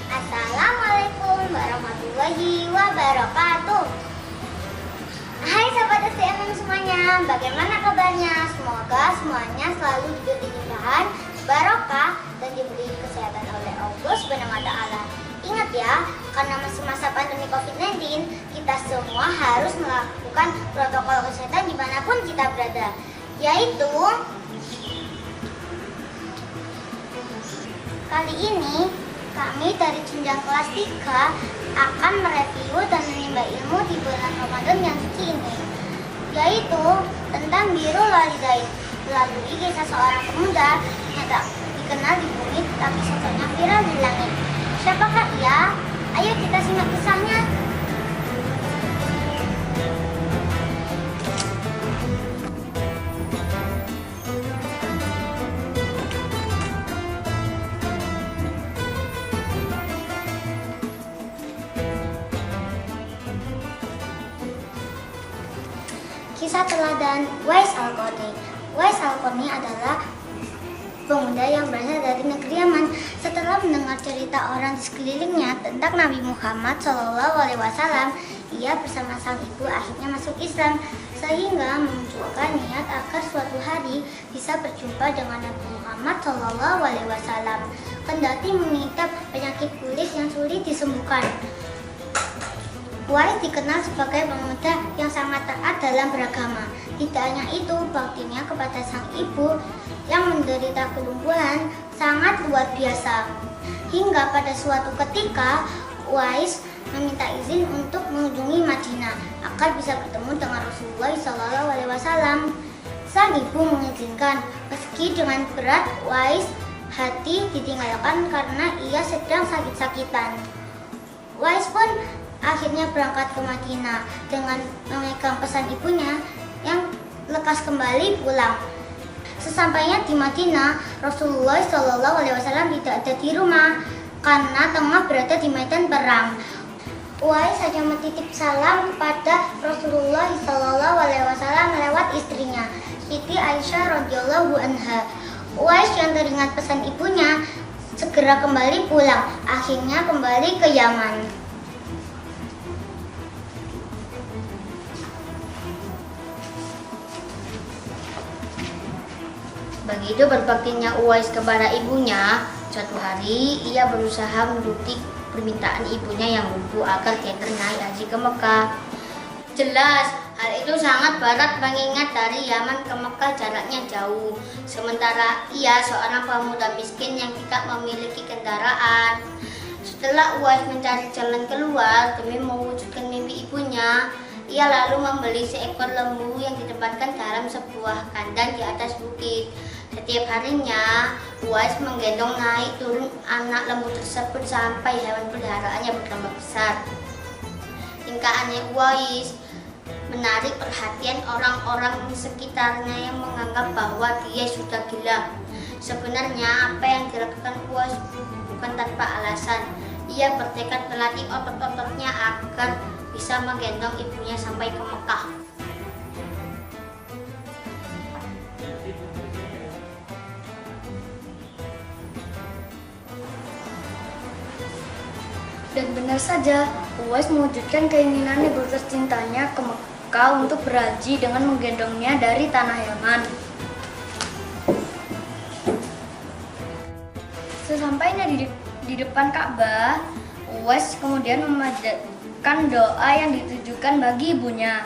Assalamualaikum warahmatullahi wabarakatuh. Hai sahabat STMM semuanya, bagaimana kabarnya? Semoga semuanya selalu diberi limpahan, barokah, dan diberi kesehatan oleh Allah Subhanahu wa Ta'ala. Ingat ya, karena masih masa pandemi COVID-19, kita semua harus melakukan protokol kesehatan dimanapun kita berada, yaitu kali ini kami dari jenjang kelas 3 akan mereview dan menimba ilmu di bulan Ramadan yang suci ini, yaitu tentang birrul walidain melalui kisah seorang pemuda yang tak dikenal di bumi tapi sosoknya viral di langit. Siapakah ia? Ayo kita simak kisahnya. Kisah teladan Uwais Al-Qarni. Uwais Al-Qarni adalah pemuda yang berasal dari negeri Yaman. Setelah mendengar cerita orang di sekelilingnya tentang Nabi Muhammad SAW, ia bersama sang ibu akhirnya masuk Islam, sehingga memunculkan niat agar suatu hari bisa berjumpa dengan Nabi Muhammad SAW. Kendati mengidap penyakit kulit yang sulit disembuhkan, Uwais dikenal sebagai pemuda yang sangat taat dalam beragama. Tidak hanya itu, baktinya kepada sang ibu yang menderita kelumpuhan sangat luar biasa. Hingga pada suatu ketika, Uwais meminta izin untuk mengunjungi Madinah agar bisa bertemu dengan Rasulullah SAW. Sang ibu mengizinkan, meski dengan berat Uwais hati ditinggalkan karena ia sedang sakit-sakitan. Uwais pun akhirnya berangkat ke Madinah dengan memegang pesan ibunya yang lekas kembali pulang. Sesampainya di Madinah, Rasulullah SAW tidak ada di rumah karena tengah berada di medan perang. Uwais hanya mentitip salam pada Rasulullah SAW lewat istrinya, Siti Aisyah radhiyallahu anha. Uwais yang teringat pesan ibunya segera kembali pulang, akhirnya kembali ke Yaman. Begitu berbaktinya Uwais kepada ibunya, suatu hari ia berusaha menuruti permintaan ibunya yang lumpuh agar diantar naik haji ke Mekah. Jelas, hal itu sangat berat mengingat dari Yaman ke Mekah jaraknya jauh. Sementara ia seorang pemuda miskin yang tidak memiliki kendaraan. Setelah Uwais mencari jalan keluar demi mewujudkan mimpi ibunya, ia lalu membeli seekor lembu yang ditempatkan dalam sebuah kandang di atas bukit. Setiap harinya, Uwais menggendong naik turun anak lembu tersebut sampai hewan peliharaannya bertambah besar. Tingkahannya Uwais menarik perhatian orang-orang di sekitarnya yang menganggap bahwa dia sudah gila. Sebenarnya apa yang dilakukan Uwais bukan tanpa alasan. Ia bertekad melatih otot-ototnya agar bisa menggendong ibunya sampai ke Mekah. Dan benar saja, Uwais mewujudkan keinginannya tercintanya ke Mekah untuk berhaji dengan menggendongnya dari tanah Yaman. Sesampainya di depan Ka'bah, Uwais kemudian memanjatkan doa yang ditujukan bagi ibunya.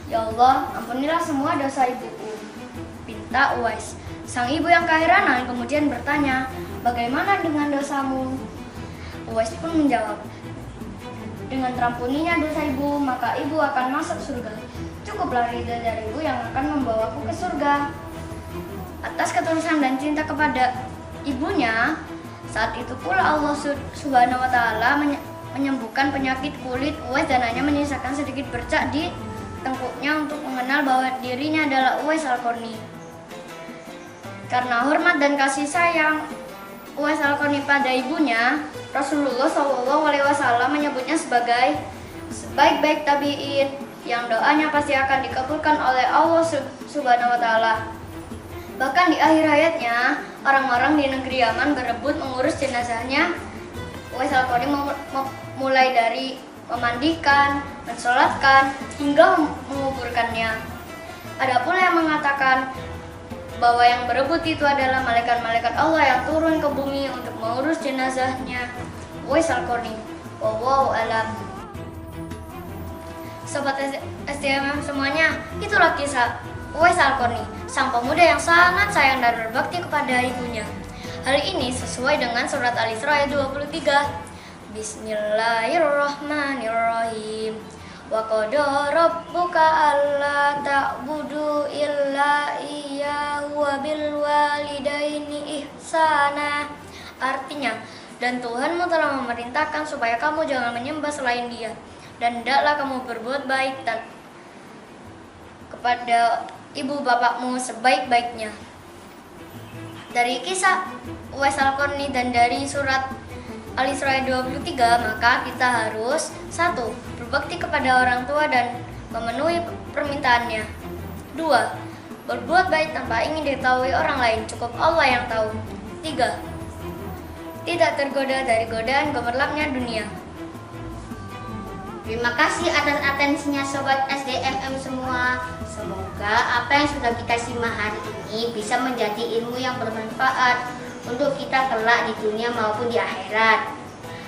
Ya Allah, ampunilah semua dosa ibuku, pinta Uwais. Sang ibu yang keheranan kemudian bertanya, bagaimana dengan dosamu? Uwais pun menjawab, dengan terampuninya dosa ibu, maka ibu akan masuk surga. Cukuplah ridha dariku yang akan membawaku ke surga. Atas ketulusan dan cinta kepada ibunya, saat itu pula Allah Subhanahu wa Ta'ala menyembuhkan penyakit kulit Uwais dan hanya menyisakan sedikit bercak di tengkuknya untuk mengenal bahwa dirinya adalah Uwais Al-Qarni. Karena hormat dan kasih sayang Uwais Al-Qarni pada ibunya, Rasulullah SAW menyebutnya sebagai sebaik-baik tabi'in yang doanya pasti akan dikabulkan oleh Allah Subhanahu wa Ta'ala. Bahkan di akhir hayatnya, orang-orang di negeri Yaman berebut mengurus jenazahnya Uwais Al-Qarni mulai dari memandikan, mensolatkan, hingga menguburkannya. Ada pula yang mengatakan bahwa yang berebut itu adalah malaikat-malaikat Allah yang turun ke bumi untuk mengurus jenazahnya Uwais Al-Qarni. Wallahu a'lam. Sobat SDMM semuanya, itulah kisah Uwais Al-Qarni, sang pemuda yang sangat sayang dan berbakti kepada ibunya. Hal ini sesuai dengan surat Al-Isra ayat 23. Bismillahirrahmanirrahim. Wa qada rabbuka alla ta'budu illa iyyahu wa bil walidaini ihsana. Artinya, dan Tuhanmu telah memerintahkan supaya kamu jangan menyembah selain Dia, dan hendaklah kamu berbuat baik dan kepada ibu bapakmu sebaik-baiknya. Dari kisah Uwais Al-Qarni dan dari surat Al-Isra 23, maka kita harus 1. Berbakti kepada orang tua dan memenuhi permintaannya. 2. Berbuat baik tanpa ingin diketahui orang lain, cukup Allah yang tahu. 3. Tidak tergoda dari godaan gemerlapnya dunia. Terima kasih atas atensinya Sobat SDMM semua. Semoga apa yang sudah kita simak hari ini bisa menjadi ilmu yang bermanfaat untuk kita kelak di dunia maupun di akhirat.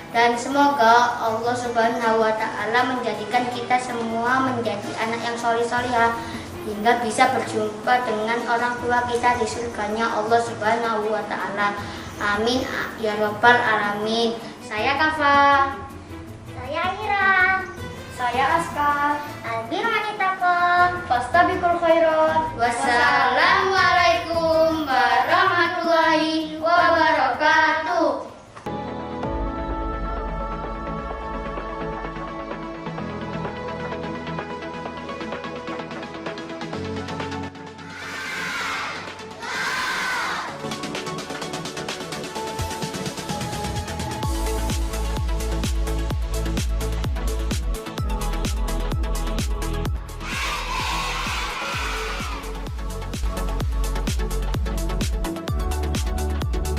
Dan semoga Allah Subhanahu wa Ta'ala menjadikan kita semua menjadi anak yang soleh-solehah hingga bisa berjumpa dengan orang tua kita di surganya Allah Subhanahu wa Ta'ala. Amin ya rabbal alamin. Saya Kafa. Saya Ira. Saya Aska. Albir Manitako. Fastabiqul khairat. Wassalamualaikum warahmatullahi wabarakatuh.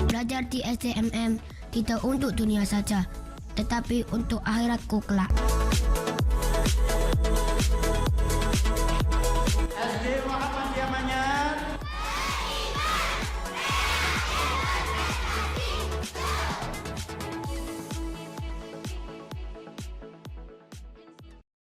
Belajar di SDMM tidak untuk dunia saja, tetapi untuk akhiratku kelak. SD Muhammad